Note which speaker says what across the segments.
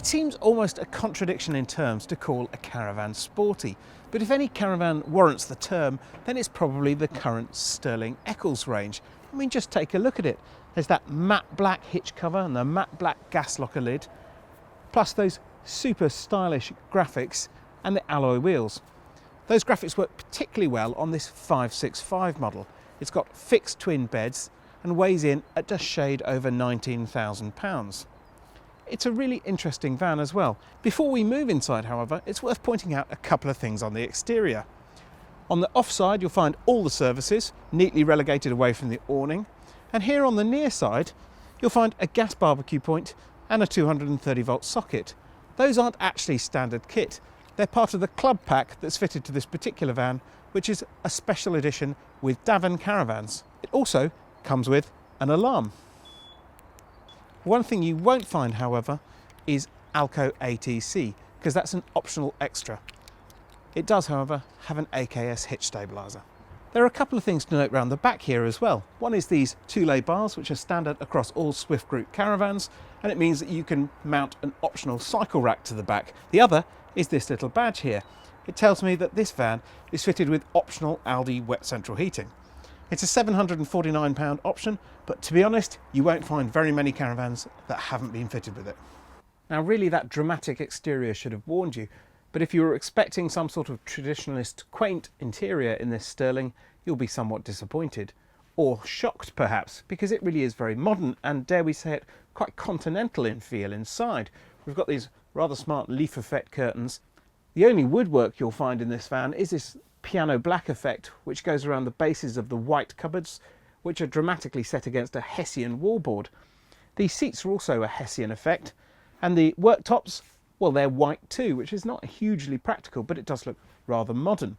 Speaker 1: It seems almost a contradiction in terms to call a caravan sporty, but if any caravan warrants the term, then it's probably the current Sterling Eccles range. I mean, just take a look at it. There's that matte black hitch cover and the matte black gas locker lid, plus those super stylish graphics and the alloy wheels. Those graphics work particularly well on this 565 model. It's got fixed twin beds and weighs in at just shade over £19,000. It's a really interesting van as well. Before we move inside, however, it's worth pointing out a couple of things on the exterior. On the offside, you'll find all the services neatly relegated away from the awning. And here on the near side, you'll find a gas barbecue point and a 230 volt socket. Those aren't actually standard kit. They're part of the club pack that's fitted to this particular van, which is a special edition with Practical Caravans. It also comes with an alarm. One thing you won't find, however, is Alco ATC, because that's an optional extra. It does, however, have an AKS hitch stabiliser. There are a couple of things to note around the back here as well. One is these two-lay bars, which are standard across all Swift Group caravans, and it means that you can mount an optional cycle rack to the back. The other is this little badge here. It tells me that this van is fitted with optional Aldi wet central heating. It's a £749 option, but to be honest, you won't find very many caravans that haven't been fitted with it. Now really that dramatic exterior should have warned you, but if you were expecting some sort of traditionalist quaint interior in this Sterling, you'll be somewhat disappointed. Or shocked perhaps, because it really is very modern and, dare we say it, quite continental in feel inside. We've got these rather smart leaf effect curtains. The only woodwork you'll find in this van is this piano black effect, which goes around the bases of the white cupboards, which are dramatically set against a Hessian wallboard. These seats are also a Hessian effect, and the worktops, well, they're white too, which is not hugely practical, but it does look rather modern.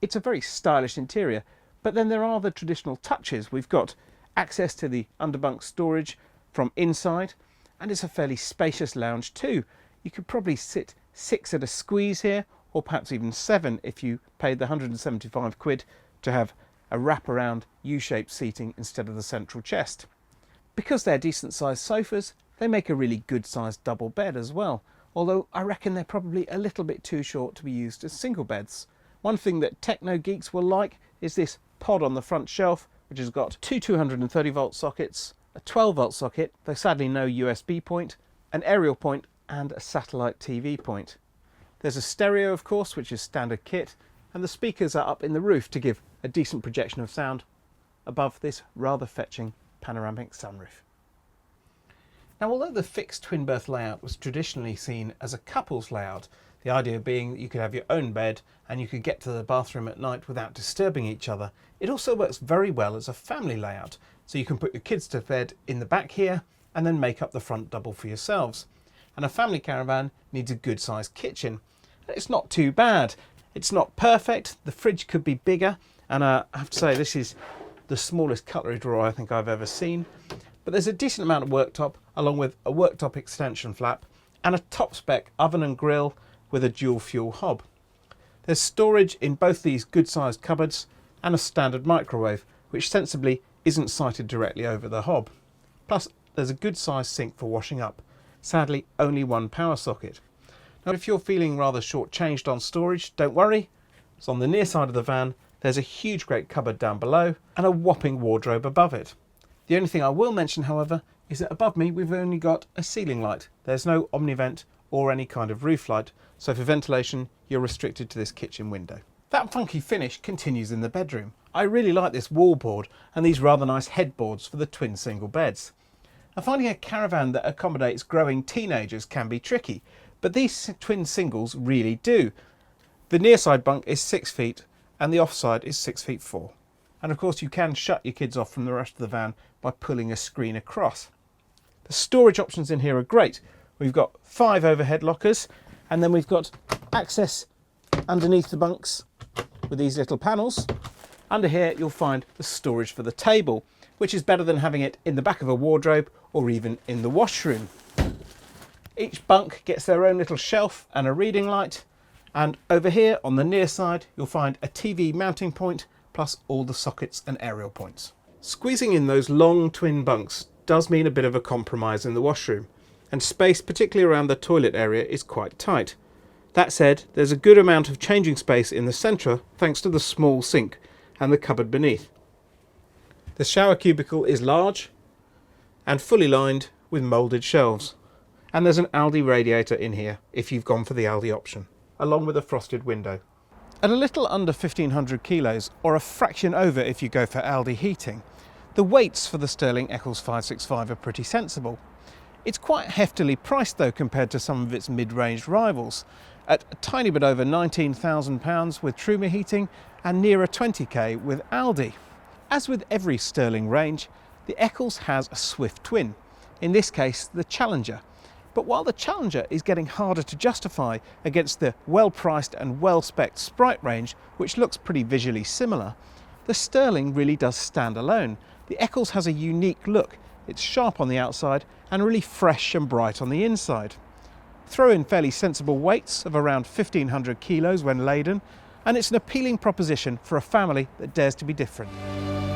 Speaker 1: It's a very stylish interior, but then there are the traditional touches. We've got access to the underbunk storage from inside, and it's a fairly spacious lounge too. You could probably sit 6 at a squeeze here, or perhaps even 7 if you paid the 175 quid to have a wraparound U-shaped seating instead of the central chest. Because they're decent sized sofas, they make a really good sized double bed as well, although I reckon they're probably a little bit too short to be used as single beds. One thing that techno geeks will like is this pod on the front shelf, which has got two 230 volt sockets, a 12 volt socket, though sadly no USB point, an aerial point and a satellite TV point. There's a stereo, of course, which is standard kit, and the speakers are up in the roof to give a decent projection of sound above this rather fetching panoramic sunroof. Now, although the fixed twin berth layout was traditionally seen as a couple's layout, the idea being that you could have your own bed and you could get to the bathroom at night without disturbing each other, it also works very well as a family layout. So you can put your kids to bed in the back here and then make up the front double for yourselves. And a family caravan needs a good sized kitchen. It's not too bad. It's not perfect. The fridge could be bigger, and I have to say this is the smallest cutlery drawer I think I've ever seen. But there's a decent amount of worktop, along with a worktop extension flap and a top spec oven and grill with a dual fuel hob. There's storage in both these good sized cupboards and a standard microwave, which sensibly isn't sited directly over the hob. Plus there's a good sized sink for washing up. Sadly only one power socket. Now, if you're feeling rather short-changed on storage, don't worry. So on the near side of the van, there's a huge great cupboard down below and a whopping wardrobe above it. The only thing I will mention, however, is that above me we've only got a ceiling light. There's no omnivent or any kind of roof light, so for ventilation you're restricted to this kitchen window. That funky finish continues in the bedroom. I really like this wallboard and these rather nice headboards for the twin single beds. Now, finding a caravan that accommodates growing teenagers can be tricky, but these twin singles really do. The near side bunk is 6 feet and the offside is 6 feet 4. And of course you can shut your kids off from the rest of the van by pulling a screen across. The storage options in here are great. We've got 5 overhead lockers, and then we've got access underneath the bunks with these little panels. Under here you'll find the storage for the table, which is better than having it in the back of a wardrobe or even in the washroom. Each bunk gets their own little shelf and a reading light, and over here on the near side you'll find a TV mounting point plus all the sockets and aerial points. Squeezing in those long twin bunks does mean a bit of a compromise in the washroom, and space, particularly around the toilet area, is quite tight. That said, there's a good amount of changing space in the centre thanks to the small sink and the cupboard beneath. The shower cubicle is large and fully lined with moulded shelves. And there's an Aldi radiator in here if you've gone for the Aldi option, along with a frosted window. At a little under 1,500 kilos, or a fraction over if you go for Aldi heating, the weights for the Sterling Eccles 565 are pretty sensible. It's quite heftily priced though compared to some of its mid-range rivals, at a tiny bit over £19,000 with Truma heating and nearer 20k with Aldi. As with every Sterling range, the Eccles has a swift twin, in this case the Challenger. But while the Challenger is getting harder to justify against the well-priced and well-spec'd Sprite range, which looks pretty visually similar, the Sterling really does stand alone. The Eccles has a unique look. It's sharp on the outside and really fresh and bright on the inside. Throw in fairly sensible weights of around 1,500 kilos when laden, and it's an appealing proposition for a family that dares to be different.